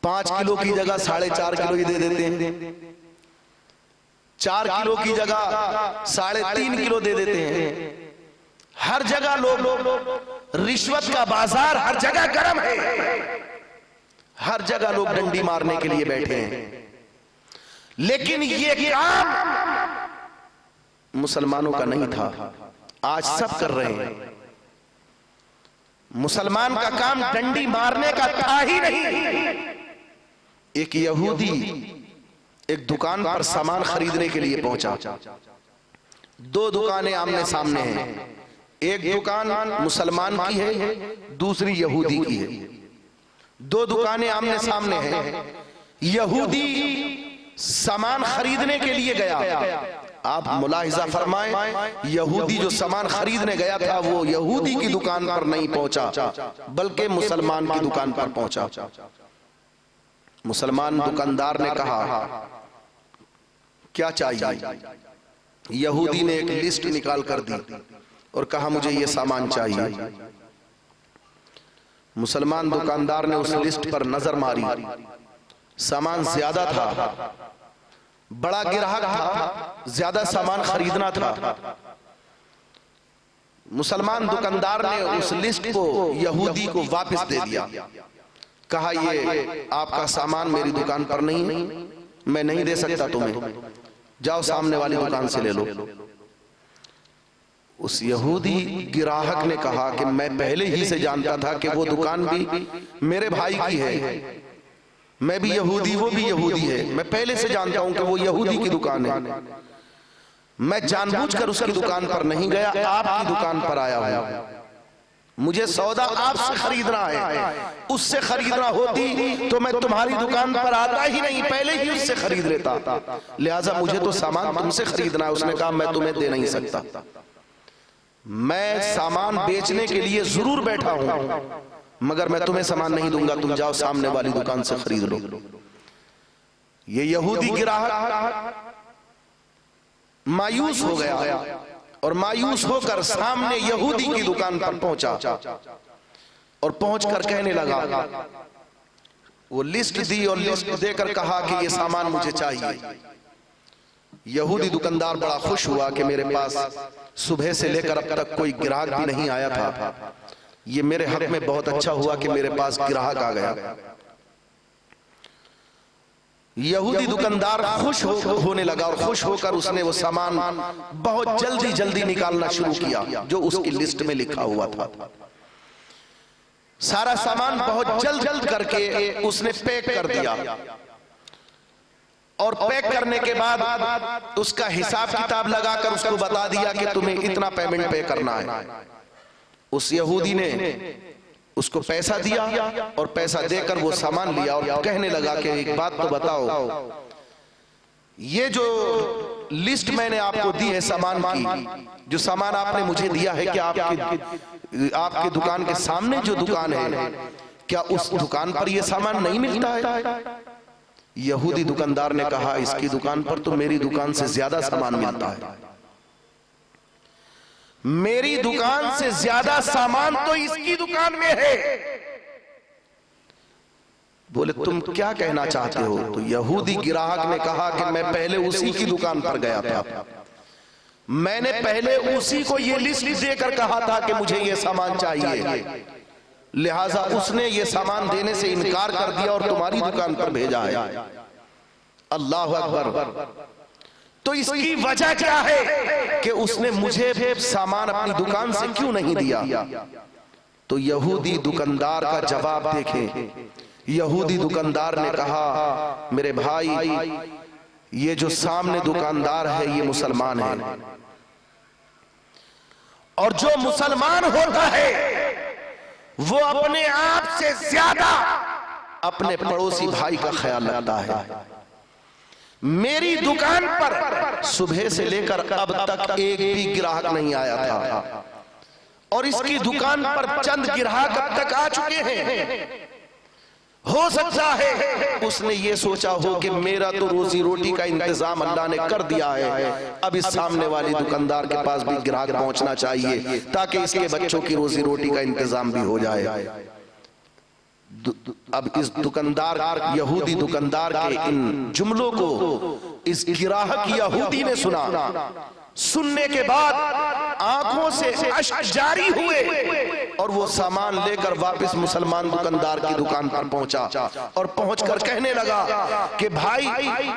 5 kilo की जगह 4.5 kilo ही दे देते हैं, 4 किलो की जगह 3.5 किलो दे देते हैं। हर जगह लोग रिश्वत का बाजार हर जगह गर्म है, हर जगह लोग डंडी मारने के लिए बैठे हैं। लेकिन ये काम मुसलमानों का नहीं था, आज सब कर रहे हैं। मुसलमान का काम डंडी मारने का था ही नहीं। एक यहूदी एक दुकान पर सामान खरीदने के लिए पहुंचा। 2 दुकानें आमने सामने हैं, एक दुकान मुसलमान की है, दूसरी यहूदी की है। 2 दुकानें आमने सामने हैं। यहूदी सामान खरीदने के लिए गया। आप मुलाहिजा फरमाएं, यहूदी जो सामान खरीदने गया था वो यहूदी की दुकान पर नहीं पहुंचा, बल्कि मुसलमान की दुकान पर पहुंचा। मुसलमान दुकानदार ने कहा क्या चाहिए? यहूदी ने एक लिस्ट निकाल कर दी और कहा मुझे ये सामान चाहिए। मुसलमान दुकानदार ने उस लिस्ट पर नजर मारी, सामान ज्यादा था, बड़ा ग्राहक था, ज्यादा सामान खरीदना था। मुसलमान दुकानदार ने उस लिस्ट को यहूदी को वापस दे दिया, कहा ये आपका सामान मेरी दुकान पर नहीं है, मैं नहीं दे सकता तुम्हें, जाओ सामने वाली दुकान से ले लो। उस यहूदी ग्राहक ने कहा कि मैं पहले ही से जानता था कि वो दुकान भी मेरे भाई की है, मैं भी यहूदी, वो भी यहूदी है, मैं पहले से जानता हूं कि वो यहूदी की दुकान है। मैं जानबूझकर उसकी दुकान पर नहीं गया, आपकी दुकान पर आया हूं। मुझे सौदा आपसे खरीदना है, उससे खरीदना होती तो मैं तुम्हारी दुकान पर आता ही नहीं, पहले ही उससे खरीद लेता। लिहाजा मुझे तो सामान तुमसे खरीदना है। उसने कहा मैं तुम्हें दे नहीं सकता, मैं सामान बेचने के लिए जरूर बैठा हूं, मगर मैं तुम्हें सामान नहीं दूंगा, तुम जाओ सामने वाली दुकान से खरीद लो। ये यहूदी ग्राहक मायूस हो गया और मायूस होकर सामने यहूदी की दुकान पर पहुंचा और पहुंचकर कहने लगा, वो लिस्ट दी और लिस्ट देकर कहा कि ये सामान मुझे चाहिए। यहूदी दुकानदार बड़ा खुश हुआ कि मेरे पास सुबह से लेकर अब तक कोई ग्राहक भी नहीं आया था, ये मेरे हक में बहुत अच्छा हुआ कि मेरे पास ग्राहक आ गया। यहूदी दुकानदार खुश होने लगा और खुश होकर उसने वो सामान बहुत जल्दी निकालना शुरू किया जो उसकी लिस्ट में लिखा हुआ था। सारा सामान बहुत जल्द करके उसने पैक कर दिया और पैक करने के बाद उसका हिसाब किताब लगाकर उसको बता दिया कि तुम्हें इतना पेमेंट पे करना है। उस यहूदी ने उसको पैसा दिया और पैसा देकर वो सामान लिया और कहने लगा कि एक बात तो बताओ, ये जो लिस्ट मैंने आपको दी है सामान की, जो सामान आपने मुझे दिया है, कि आपके दुकान के सामने जो दुकान है, क्या उस दुकान पर ये सामान नहीं मिलता है? यहूदी दुकानदार ने कहा इसकी दुकान पर तो मेरी दुकान से ज्यादा सामान मिलता है, मेरी दुकान से ज्यादा सामान तो इसकी दुकान में है। बोले तुम क्या कहना चाहते हो? तो यहूदी ग्राहक ने कहा कि मैं पहले उसी की दुकान पर गया था, मैंने पहले उसी को ये लिस्ट देकर कहा था कि मुझे ये सामान चाहिए, लिहाजा उसने ये सामान देने से इनकार कर दिया और तुम्हारी दुकान पर भेजा है। अल्लाह अकबर। तो इसकी वजह क्या है कि उसने मुझे सामान अपनी दुकान से क्यों नहीं दिया? तो यहूदी दुकानदार का जवाब देखें। यहूदी दुकानदार ने कहा मेरे भाई, ये जो सामने दुकानदार है ये मुसलमान है, और जो मुसलमान होता है वो अपने आप से ज्यादा अपने पड़ोसी भाई का ख्याल रखता है। मेरी दुकान पर सुबह से लेकर अब तक एक भी ग्राहक नहीं आया था, और इसकी दुकान पर चंद ग्राहक अब तक आ चुके हैं। हो सकता है उसने ये सोचा हो कि मेरा तो रोजी रोटी का इंतजाम अल्लाह ने कर दिया है, अब इस सामने वाली दुकानदार के पास भी ग्राहक पहुंचना चाहिए ताकि इसके बच्चों की रोजी रोटी का इंतजाम भी हो जाए। अब इस दुकानदार, यहूदी दुकानदार के इन जुमलों को इस गिराहक यहूदी ने सुना। सुनने के बाद आंखों से अश्क जारी हुए और वो सामान लेकर वापस मुसलमान दुकानदार की दुकान पर पहुंचा और पहुंचकर कहने लगा कि भाई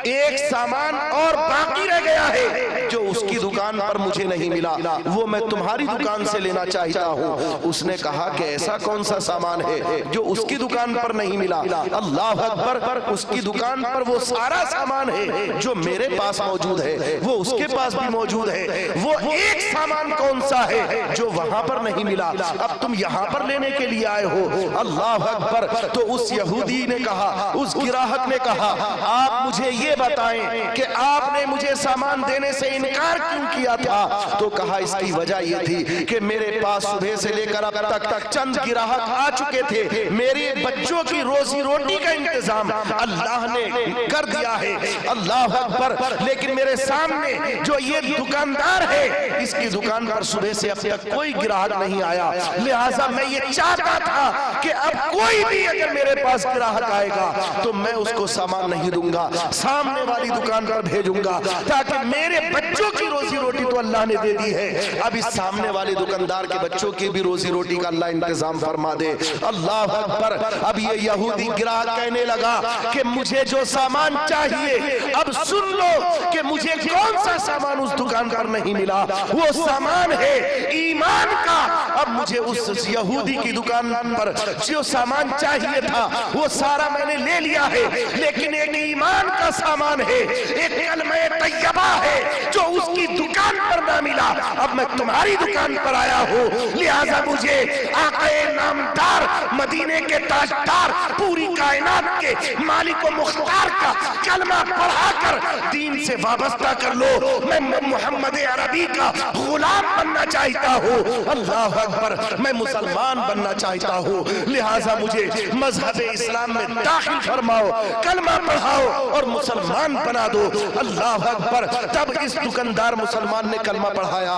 एक सामान और बाकी रह गया है जो उसकी दुकान पर मुझे नहीं मिला, वो मैं तुम्हारी दुकान से लेना चाहता हूं। उसने कहा कि ऐसा कौन सा सामान है जो उसकी दुकान पर नहीं मिला? अल्लाह अकबर, उसकी दुकान पर वो सारा सामान है जो मेरे पास मौजूद है, वो उसके पास भी मौजूद है। वो एक सामान कौन सा है जो वहां पर नहीं मिला? अब तुम यहां पर लेने के लिए आए हो। अल्लाह अकबर। तो उस यहूदी ने कहा, उस गिराहक ने कहा, आप मुझे ये बताएं कि आपने मुझे सामान देने से इनकार क्यों किया था? तो कहा इसकी वजह यह थी कि मेरे पास सुबह से लेकर अब तक चंद गिराहक आ चुके थे, मेरे बच्चों की रोजी रोटी का इंतजाम अल्लाह ने कर दिया है। अल्लाह अकबर। लेकिन मेरे सामने जो ये दुकानदार है, इसकी दुकान पर सुबह से अब तक कोई ग्राहक नहीं आया, लिहाजा मैं ये चाहता था कि अब कोई भी अगर मेरे पास ग्राहक आएगा तो मैं उसको सामान नहीं दूंगा, सामने वाली दुकान पर भेजूंगा, ताकि मेरे बच्चों की रोजी रोटी तो अल्लाह ने दे दी है, अब इस सामने वाले दुकानदार के बच्चों की भी रोजी रोटी का अल्लाह इंतजाम फरमा दे। अल्लाह अकबर। अब ये यहूदी ग्राहक कहने लगा कि मुझे जो सामान चाहिए, अब सुन लो कि मुझे कौन सा सामान उस दुकान पर नहीं मिला, वो सामान है ईमान का। अब मुझे उस यहूदी की दुकान पर जो सामान चाहिए था वो सारा मैंने ले लिया है, लेकिन एक ईमान का सामान है, एक कलमे तैयबा है जो उसकी दुकान पर ना मिला। अब मैं तुम्हारी दुकान पर आया हूँ, लिहाजा मुझे आक़े नामदार, मदीने के ताजदार, पूरी कायनात के मालिक व मुख्तार का कलमा पढ़ाकर दीन से वाबस्ता कर लो। मैं मोहम्मद अरबी का गुलाम बनना चाहता हूँ। अल्लाह अकबर। मैं मुसलमान बनना चाहता हूँ, लिहाजा मुझे मजहब इस्लाम में दाखिल फरमाओ, कलमा पढ़ाओ और मुसलमान बना दो। अल्लाह अकबर। तब इस दुकानदार मुसलमान ने कलमा पढ़ाया,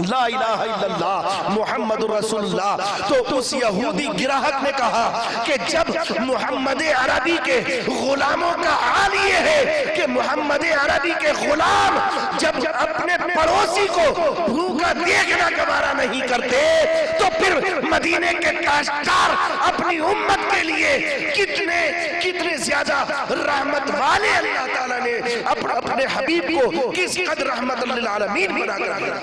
ला इलाहा इल्लल्लाह मुहम्मदुर रसूलुल्लाह। तो उस यहूदी गिराहक ने कहा कि जब मोहम्मद अरबी के गुलामों का हाल ये है कि मोहम्मद अरबी के गुलाम जब अपने पड़ोसी को भूखा देखना गवारा नहीं करते, तो फिर मदीने के ताजदार अपनी उम्मत के लिए कितने ज्यादा रहमत वाले अल्लाह ताला ने अपने हबीब को किस कदर रहमत लिल आलमीन बनाकर दिया।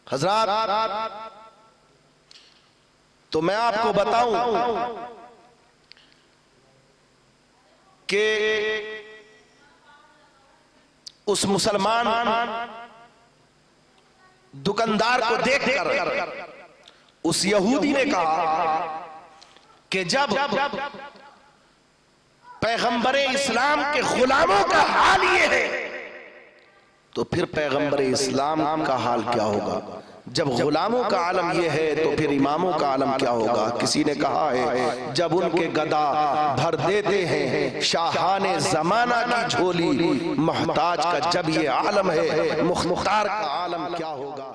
हज़रात, तो मैं आपको बताऊं कि उस मुसलमान दुकानदार को देखकर उस यहूदी ने कहा कि जब पैगंबरे इस्लाम के गुलामों का हाल ये है, तो फिर पैगंबरे इस्लाम का हाल क्या होगा? जब गुलामों का आलम ये है तो फिर इमामों का आलम क्या होगा? किसी ने कहा है, जब उनके गदा भर देते हैं शाहाने जमाना की झोली, मोहताज का जब ये आलम है, मुख्तार का आलम क्या होगा?